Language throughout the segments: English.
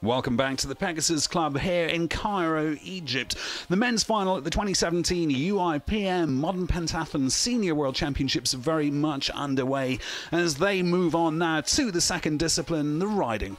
Welcome back to the Pegasus Club here in Cairo, Egypt. The men's final at the 2017 Uipm Modern Pentathlon Senior World Championships are very much underway as they move on now to the second discipline, the riding.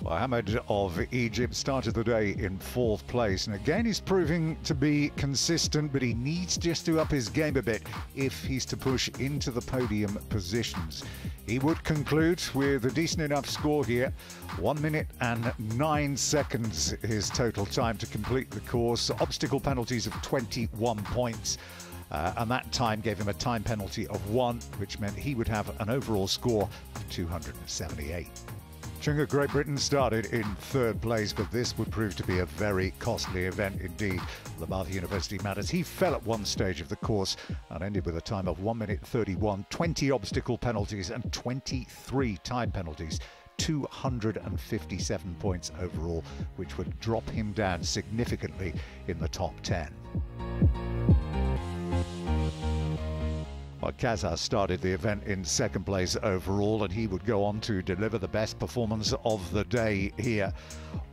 Well, Hamad of Egypt started the day in 4th place, and again he's proving to be consistent, but he needs just to up his game a bit if he's to push into the podium positions. He would conclude with a decent enough score here, 1 minute and 9 seconds his total time to complete the course, obstacle penalties of 21 points. And that time gave him a time penalty of 1, which meant he would have an overall score of 278. Chunga, Great Britain started in 3rd place, but this would prove to be a very costly event indeed. Lamarth University matters. He fell at one stage of the course and ended with a time of 1 minute 31, 20 obstacle penalties and 23 time penalties. 257 points overall, which would drop him down significantly in the top 10. Well, Kazar started the event in 2nd place overall, and he would go on to deliver the best performance of the day here.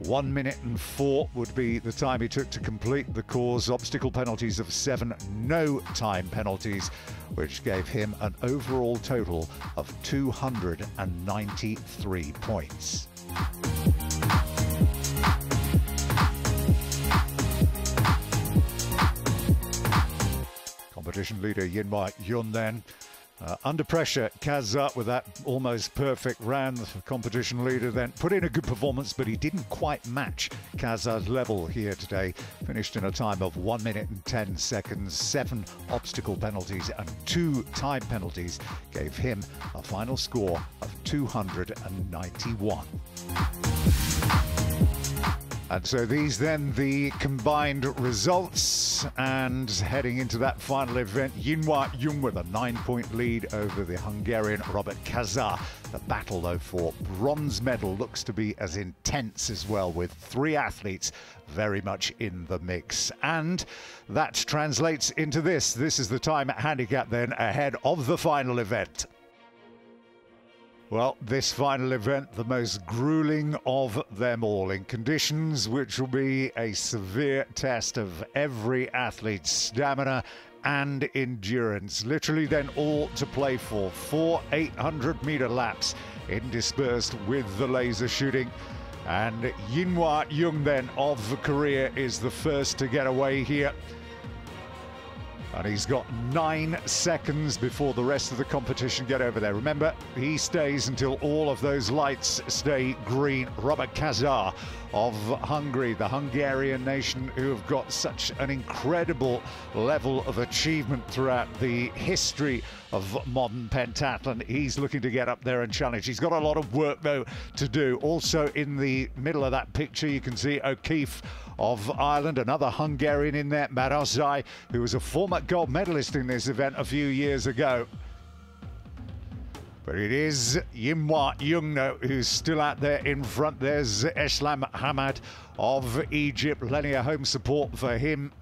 1 minute and 4 would be the time he took to complete the course. Obstacle penalties of 7, no time penalties, which gave him an overall total of 293 points. Competition leader Uipm then. Under pressure, Kazar with that almost perfect round. The competition leader then put in a good performance, but he didn't quite match Kazar's level here today. Finished in a time of 1 minute and 10 seconds, 7 obstacle penalties and 2 time penalties gave him a final score of 291. And so these then the combined results, and heading into that final event, Uipm with a 9-point lead over the Hungarian Robert Kazar. The battle though for bronze medal looks to be as intense as well, with 3 athletes very much in the mix. And that translates into this. This is the time handicap then ahead of the final event. Well, this final event, the most grueling of them all, in conditions which will be a severe test of every athlete's stamina and endurance. Literally then all to play for. 4 800-meter laps interspersed with the laser shooting. And Uipm then of Korea is the first to get away here. And he's got 9 seconds before the rest of the competition get over there. Remember, he stays until all of those lights stay green. Robert Kazar of Hungary, the Hungarian nation who have got such an incredible level of achievement throughout the history of modern pentathlon. He's looking to get up there and challenge. He's got a lot of work, though, to do. Also in the middle of that picture, you can see O'Keefe of Ireland, another Hungarian in there, Marozai, who was a former gold medalist in this event a few years ago. But it is Uipm who's still out there in front. There's Eslam Hamad of Egypt, lending a home support for him.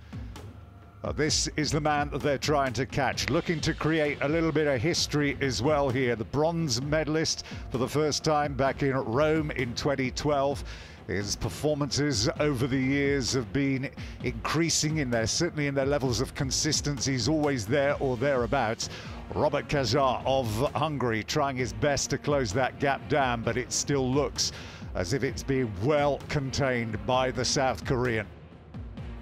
This is the man that they're trying to catch, looking to create a little bit of history as well here. The bronze medalist for the first time back in Rome in 2012. His performances over the years have been increasing certainly in their levels of consistency. He's always there or thereabouts. Robert Kazar of Hungary trying his best to close that gap down, but it still looks as if it's being well contained by the South Korean.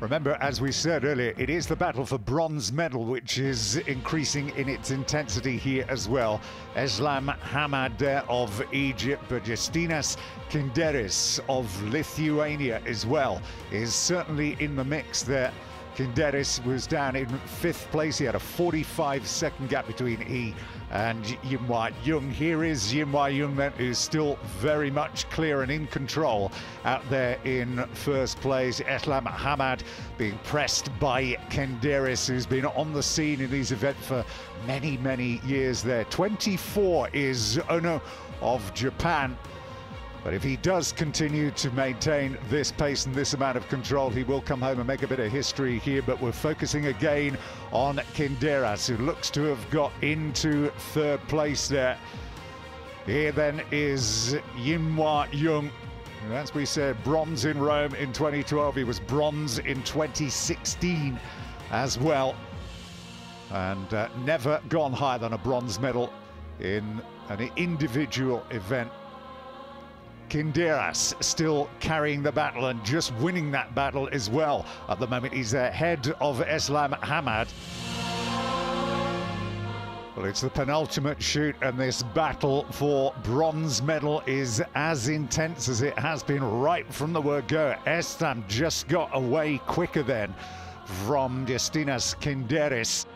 Remember, as we said earlier, it is the battle for bronze medal, which is increasing in its intensity here as well. Eslam Hamad of Egypt, but Justinas Kinderis of Lithuania as well is certainly in the mix there. Kinderis was down in 5th place. He had a 45-second gap between he and Uipm. Here is Uipm then, who's still very much clear and in control out there in 1st place. Eslam Hamad being pressed by Kinderis, who's been on the scene in these events for many, many years there. 24 is Ono of Japan. But if he does continue to maintain this pace and this amount of control, he will come home and make a bit of history here. But we're focusing again on Kinderis, who looks to have got into 3rd place there. Here then is Uipm. As we said, bronze in Rome in 2012. He was bronze in 2016 as well. And never gone higher than a bronze medal in an individual event. Kinderas still carrying the battle and just winning that battle as well. At the moment, he's ahead of Islam Hamad. Well, it's the penultimate shoot, and this battle for bronze medal is as intense as it has been right from the word go. Islam just got away quicker then from Justinas Kinderas.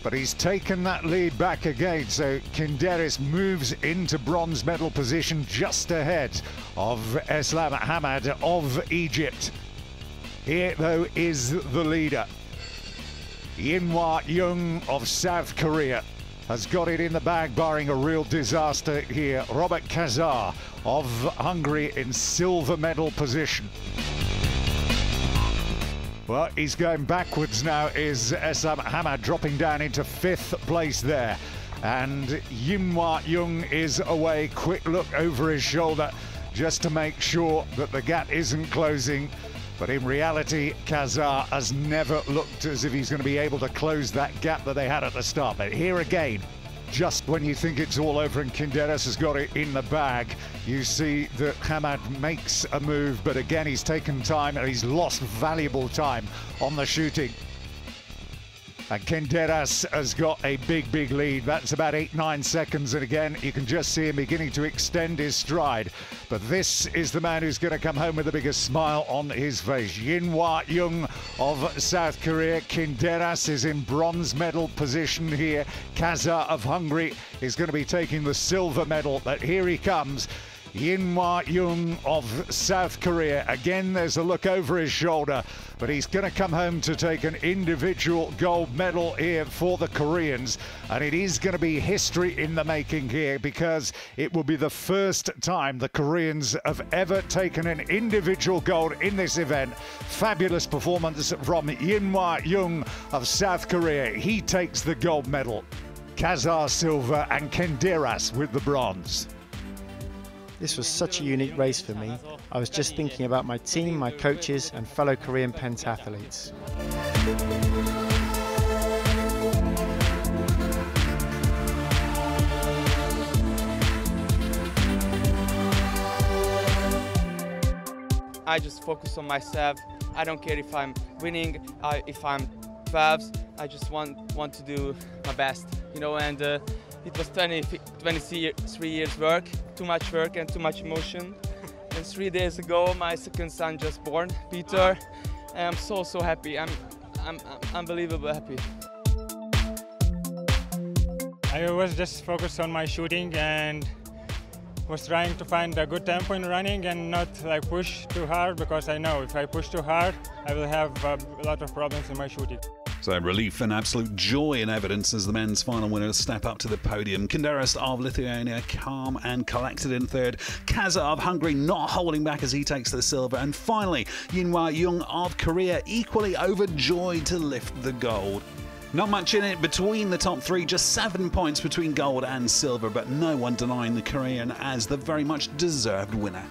But he's taken that lead back again, so Kinderas moves into bronze medal position just ahead of Islam Hamad of Egypt. Here, though, is the leader. Uipm of South Korea has got it in the bag, barring a real disaster here. Robert Kazar of Hungary in silver medal position. Well, he's going backwards now, is Islam Hamad, dropping down into 5th place there. And Uipm is away. Quick look over his shoulder just to make sure that the gap isn't closing. But in reality, Kazar has never looked as if he's going to be able to close that gap that they had at the start. But here again, just when you think it's all over and Kinderas has got it in the bag, you see that Hamad makes a move, but again he's taken time and he's lost valuable time on the shooting. And Kinderas has got a big lead. That's about 8-9 seconds, and again you can just see him beginning to extend his stride. But this is the man who's going to come home with the biggest smile on his face. Uipm of South Korea. Kinderas is in bronze medal position here. Kazar of Hungary is going to be taking the silver medal, but here he comes. Uipm of South Korea. Again, there's a look over his shoulder, but he's going to come home to take an individual gold medal here for the Koreans. And it is going to be history in the making here, because it will be the first time the Koreans have ever taken an individual gold in this event. Fabulous performance from Uipm of South Korea. He takes the gold medal. Kazar silver and Kinderas with the bronze. This was such a unique race for me. I was just thinking about my team, my coaches and fellow Korean pentathletes. I just focus on myself. I don't care if I'm winning, if I'm 12th. I just want to do my best, you know, and it was 23 years work, too much work and too much emotion. And 3 days ago, my second son just born, Peter, and I'm so happy. I'm unbelievably happy. I was just focused on my shooting and was trying to find a good tempo in running and not like push too hard, because I know if I push too hard, I will have a lot of problems in my shooting. So relief and absolute joy in evidence as the men's final winners step up to the podium. Kinderas of Lithuania calm and collected in 3rd. Kazar of Hungary not holding back as he takes the silver. And finally, Uipm of Korea equally overjoyed to lift the gold. Not much in it between the top 3, just 7 points between gold and silver, but no one denying the Korean as the very much deserved winner.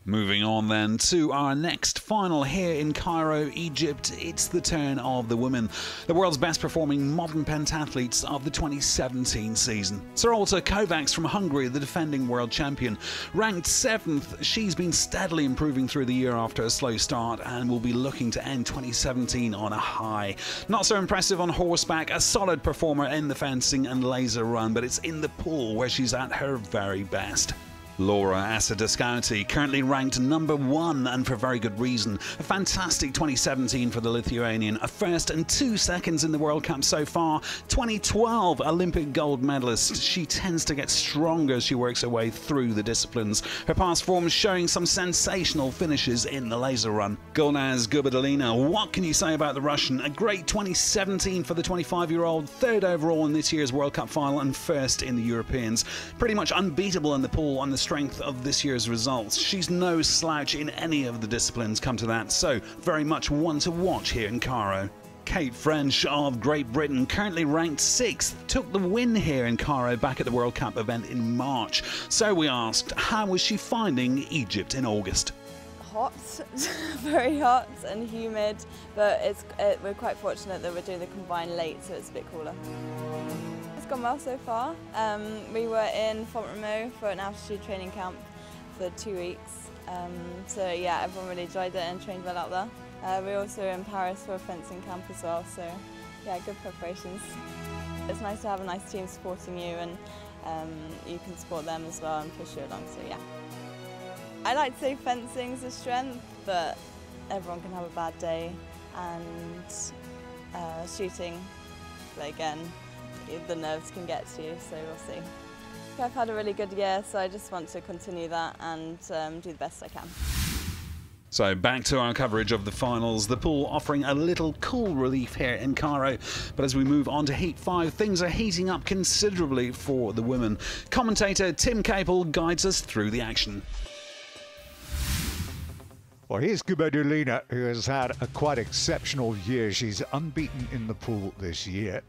Moving on then to our next final here in Cairo, Egypt. It's the turn of the women, the world's best performing modern pentathletes of the 2017 season. Sarolta Kovacs from Hungary, the defending world champion. Ranked 7th, she's been steadily improving through the year after a slow start and will be looking to end 2017 on a high. Not so impressive on horseback, a solid performer in the fencing and laser run, but it's in the pool where she's at her very best. Laura Asadeskauti, currently ranked number 1, and for very good reason. A fantastic 2017 for the Lithuanian, a 1st and 2 seconds in the World Cup so far. 2012 Olympic gold medalist. She tends to get stronger as she works her way through the disciplines. Her past form showing some sensational finishes in the laser run. Gulnaz Gubadalina, what can you say about the Russian? A great 2017 for the 25-year-old, 3rd overall in this year's World Cup final and 1st in the Europeans. Pretty much unbeatable in the pool on the strength of this year's results. She's no slouch in any of the disciplines, come to that, so very much one to watch here in Cairo. Kate French of Great Britain, currently ranked 6th, took the win here in Cairo back at the World Cup event in March. So we asked, how was she finding Egypt in August? Hot, very hot and humid, but we're quite fortunate that we're doing the combine late, so it's a bit cooler. It's gone well so far. We were in Font-Romeu for an altitude training camp for 2 weeks. So yeah, everyone really enjoyed it and trained well out there. We're also in Paris for a fencing camp as well, so yeah, good preparations. It's nice to have a nice team supporting you, and you can support them as well and push you along, so yeah. I like to say fencing's a strength, but everyone can have a bad day, and shooting, but again, the nerves can get to you, so we'll see. I've had a really good year, so I just want to continue that and do the best I can. So back to our coverage of the finals, the pool offering a little cool relief here in Cairo. But as we move on to Heat 5, things are heating up considerably for the women. Commentator Tim Capel guides us through the action. Well, here's Gubaidulina, who has had a quite exceptional year. She's unbeaten in the pool this year.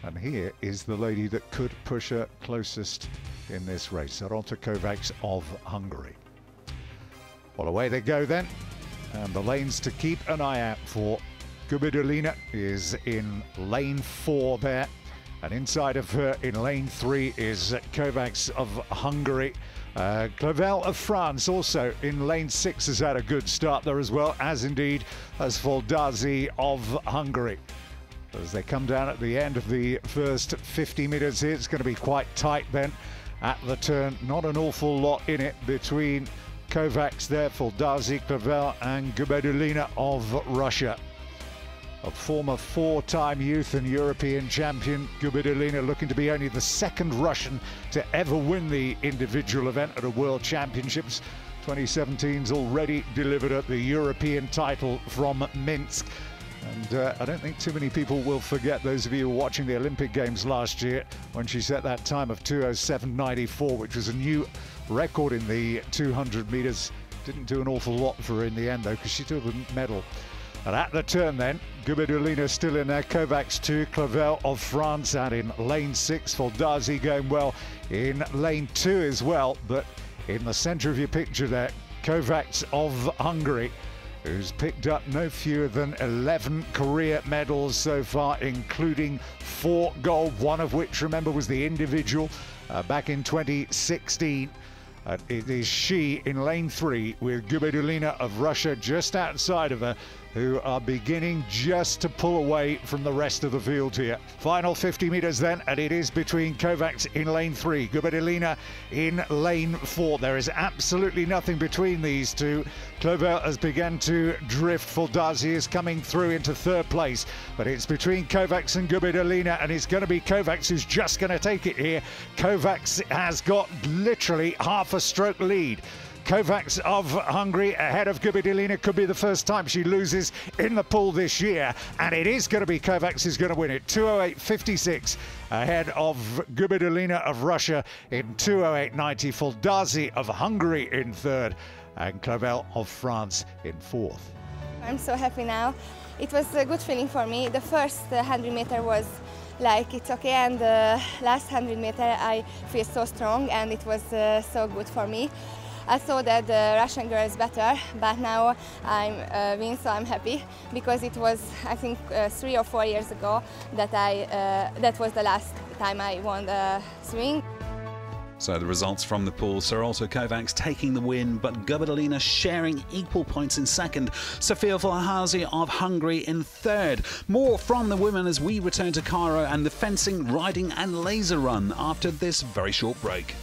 And here is the lady that could push her closest in this race, Sarota Kovacs of Hungary. Well, away they go then. And the lanes to keep an eye out for. Gubaidulina is in lane 4 there. And inside of her in lane 3 is Kovacs of Hungary. Clavel of France also in lane 6 has had a good start there as well, as indeed as Foldazi of Hungary. As they come down at the end of the first 50 metres here, it's going to be quite tight then at the turn. Not an awful lot in it between Kovacs there, Foldazi, Clavel and Gubaidulina of Russia. A former 4-time youth and European champion, Gubaidulina looking to be only the 2nd Russian to ever win the individual event at a World Championships. 2017's already delivered at the European title from Minsk. And I don't think too many people will forget, those of you who were watching the Olympic Games last year, when she set that time of 2:07.94, which was a new record in the 200 metres. Didn't do an awful lot for her in the end, though, because she took the medal. And at the turn then, Gubaidulina still in there, Kovacs 2, Clavel of France out in lane 6, Foldazi going well in lane 2 as well. But in the centre of your picture there, Kovacs of Hungary, who's picked up no fewer than 11 career medals so far, including 4 gold, one of which, remember, was the individual back in 2016. It is she in lane 3 with Gubaidulina of Russia just outside of her, who are beginning just to pull away from the rest of the field here. Final 50 metres then, and it is between Kovacs in lane 3, Gubaidulina in lane 4. There is absolutely nothing between these two. Clavel has begun to drift. Foldazi is coming through into 3rd place, but it's between Kovacs and Gubaidulina, and it's going to be Kovacs who's just going to take it here. Kovacs has got literally half a stroke lead. Kovacs of Hungary ahead of Gubaidulina. Could be the first time she loses in the pool this year, and it is going to be Kovacs who's going to win it. 2:08.56 ahead of Gubaidulina of Russia in 2:08.90. Foldazi of Hungary in 3rd, and Clavel of France in 4th. I'm so happy now. It was a good feeling for me. The first 100 meter was like it's okay, and the last 100 meter I feel so strong, and it was so good for me. I thought that the Russian girl is better, but now I'm win, so I'm happy, because it was, I think, 3 or 4 years ago that that was the last time I won the swing. So the results from the pool, Sarota Kovacs taking the win, but Gubaidulina sharing equal points in 2nd, Sofia Foldazi of Hungary in 3rd. More from the women as we return to Cairo and the fencing, riding and laser run after this very short break.